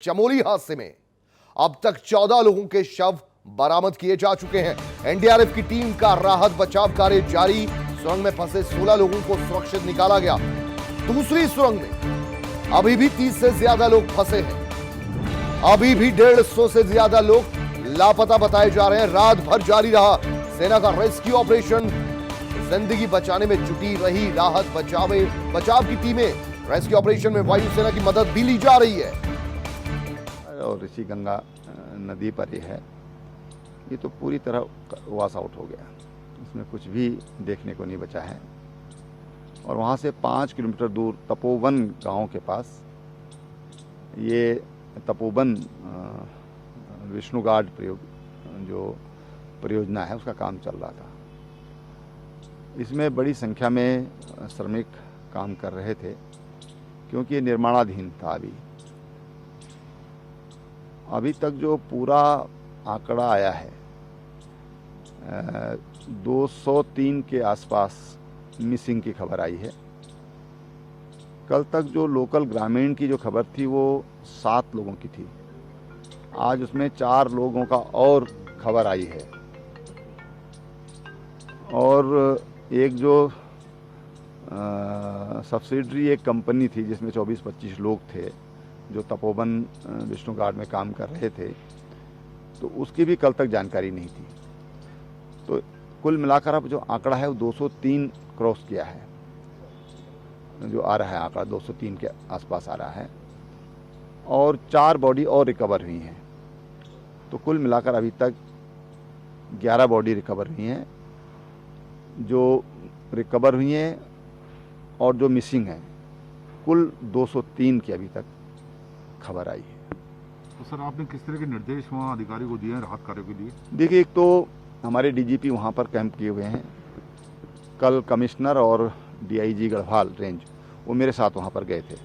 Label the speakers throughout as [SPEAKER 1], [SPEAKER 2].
[SPEAKER 1] चमोली हादसे में अब तक 14 लोगों के शव बरामद किए जा चुके हैं। एनडीआरएफ की टीम का राहत बचाव कार्य जारी। सुरंग में फंसे 16 लोगों को सुरक्षित निकाला गया। दूसरी सुरंग में अभी भी 30 से ज्यादा लोग फंसे हैं। अभी भी 150 से ज्यादा लोग लापता बताए जा रहे हैं। रात भर जारी रहा सेना का रेस्क्यू ऑपरेशन। जिंदगी बचाने में जुटी रही राहत बचाव की टीमें। रेस्क्यू ऑपरेशन में वायुसेना की मदद भी ली जा रही है।
[SPEAKER 2] और ऋषि गंगा नदी पर ही है। ये तो पूरी तरह वॉश आउट हो गया, इसमें कुछ भी देखने को नहीं बचा है। और वहाँ से 5 किलोमीटर दूर तपोवन गांव के पास ये तपोवन विष्णु गार्ड जो परियोजना है उसका काम चल रहा था। इसमें बड़ी संख्या में श्रमिक काम कर रहे थे क्योंकि ये निर्माणाधीन था। अभी तक जो पूरा आंकड़ा आया है 203 के आसपास मिसिंग की खबर आई है। कल तक जो लोकल ग्रामीण की जो खबर थी वो 7 लोगों की थी। आज उसमें 4 लोगों का और खबर आई है। और एक जो सब्सिडरी एक कंपनी थी जिसमें 24-25 लोग थे जो तपोवन विष्णु गार्ड में काम कर रहे थे, तो उसकी भी कल तक जानकारी नहीं थी। तो कुल मिलाकर अब जो आंकड़ा है वो 203 क्रॉस किया है। जो आ रहा है आंकड़ा 203 के आसपास आ रहा है। और 4 बॉडी और रिकवर हुई हैं। तो कुल मिलाकर अभी तक 11 बॉडी रिकवर हुई हैं। जो रिकवर हुई हैं और जो मिसिंग हैं कुल 203 की अभी तक खबर आई है।
[SPEAKER 3] तो सर आपने किस तरह के निर्देश वहाँ अधिकारी को दिए हैं राहत कार्यों के लिए?
[SPEAKER 2] देखिए, एक तो हमारे डीजीपी वहाँ पर कैंप किए हुए हैं। कल कमिश्नर और डीआईजी गढ़वाल रेंज वो मेरे साथ वहाँ पर गए थे,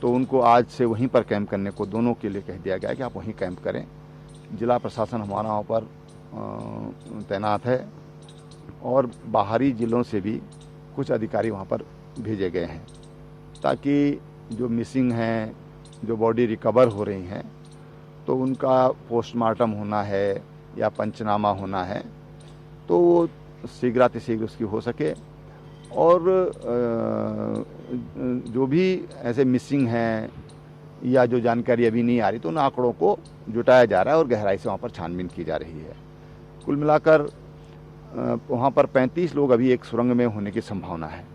[SPEAKER 2] तो उनको आज से वहीं पर कैंप करने को दोनों के लिए कह दिया गया कि आप वहीं कैंप करें। जिला प्रशासन हमारा वहाँ पर तैनात है और बाहरी जिलों से भी कुछ अधिकारी वहाँ पर भेजे गए हैं ताकि जो मिसिंग हैं, जो बॉडी रिकवर हो रही हैं, तो उनका पोस्टमार्टम होना है या पंचनामा होना है तो वो शीघ्रातिशीघ्र उसकी हो सके। और जो भी ऐसे मिसिंग हैं या जो जानकारी अभी नहीं आ रही तो उन आंकड़ों को जुटाया जा रहा है और गहराई से वहाँ पर छानबीन की जा रही है। कुल मिलाकर वहाँ पर 35 लोग अभी एक सुरंग में होने की संभावना है।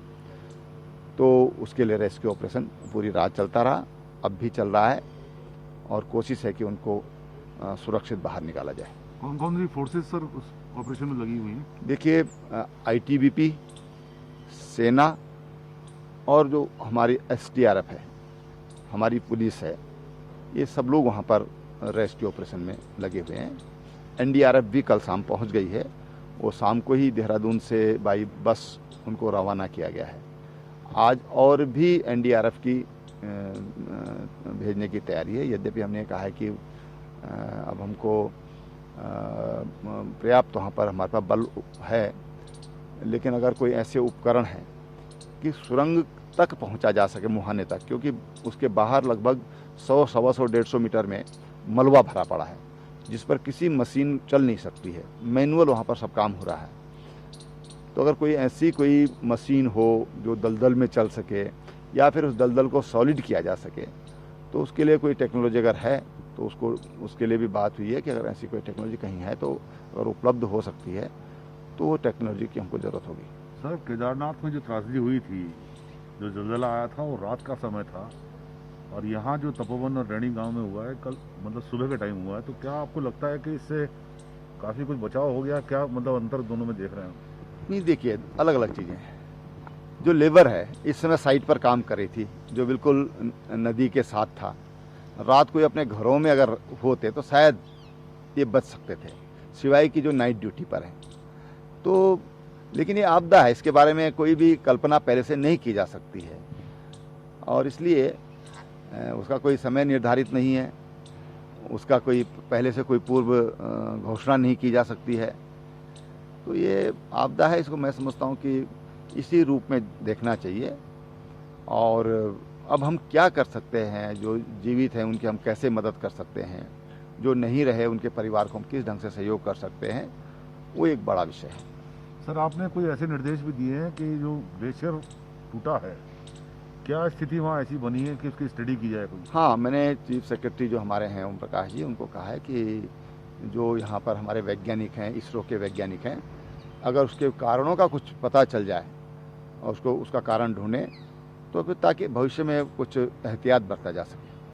[SPEAKER 2] तो उसके लिए रेस्क्यू ऑपरेशन पूरी रात चलता रहा, अब भी चल रहा है और कोशिश है कि उनको सुरक्षित बाहर निकाला जाए।
[SPEAKER 3] कौन कौन सी फोर्सेस सर उस ऑपरेशन में लगी हुई हैं?
[SPEAKER 2] देखिए, आईटीबीपी, सेना और जो हमारी एसडीआरएफ है, हमारी पुलिस है, ये सब लोग वहाँ पर रेस्क्यू ऑपरेशन में लगे हुए हैं। एनडीआरएफ भी कल शाम पहुँच गई है। वो शाम को ही देहरादून से बाई बस उनको रवाना किया गया है। आज और भी एनडीआरएफ की भेजने की तैयारी है। यद्यपि हमने कहा है कि अब हमको पर्याप्त वहाँ पर हमारे पास बल है, लेकिन अगर कोई ऐसे उपकरण हैं कि सुरंग तक पहुँचा जा सके, मुहाने तक, क्योंकि उसके बाहर लगभग 100, 125, 150 मीटर में मलबा भरा पड़ा है जिस पर किसी मशीन चल नहीं सकती है। मैनुअल वहाँ पर सब काम हो रहा है। तो अगर कोई ऐसी कोई मशीन हो जो दलदल में चल सके या फिर उस दलदल को सॉलिड किया जा सके, तो उसके लिए कोई टेक्नोलॉजी अगर है तो उसके लिए भी बात हुई है कि अगर ऐसी कोई टेक्नोलॉजी कहीं है तो अगर उपलब्ध हो सकती है तो वो टेक्नोलॉजी की हमको ज़रूरत होगी।
[SPEAKER 3] सर केदारनाथ में जो त्रासदी हुई थी, जो जलजला आया था, वो रात का समय था और यहाँ जो तपोवन और रैणी गाँव में हुआ है कल मतलब सुबह के टाइम हुआ है, तो क्या आपको लगता है कि इससे काफ़ी कुछ बचाव हो गया? क्या मतलब अंतर दोनों में देख रहे हैं?
[SPEAKER 2] नहीं, देखिए, अलग अलग चीज़ें हैं। जो लेबर है इस समय साइट पर काम कर रही थी, जो बिल्कुल नदी के साथ था। रात को अपने घरों में अगर होते तो शायद ये बच सकते थे, सिवाय कि जो नाइट ड्यूटी पर है। तो लेकिन ये आपदा है, इसके बारे में कोई भी कल्पना पहले से नहीं की जा सकती है और इसलिए उसका कोई समय निर्धारित नहीं है, उसका कोई पहले से कोई पूर्व घोषणा नहीं की जा सकती है। तो ये आपदा है, इसको मैं समझता हूँ कि इसी रूप में देखना चाहिए और अब हम क्या कर सकते हैं, जो जीवित हैं उनकी हम कैसे मदद कर सकते हैं, जो नहीं रहे उनके परिवार को हम किस ढंग से सहयोग कर सकते हैं, वो एक बड़ा विषय है।
[SPEAKER 3] सर आपने कोई ऐसे निर्देश भी दिए हैं कि जो ग्लेशियर टूटा है, क्या स्थिति वहाँ ऐसी बनी है कि उसकी स्टडी की जाए कोई?
[SPEAKER 2] हाँ, मैंने चीफ सेक्रेटरी जो हमारे हैं ओम प्रकाश जी, उनको कहा है कि जो यहाँ पर हमारे वैज्ञानिक हैं, इसरो के वैज्ञानिक हैं, अगर उसके कारणों का कुछ पता चल जाए और उसका कारण ढूंढें, तो फिर ताकि भविष्य में कुछ एहतियात बरता जा सके।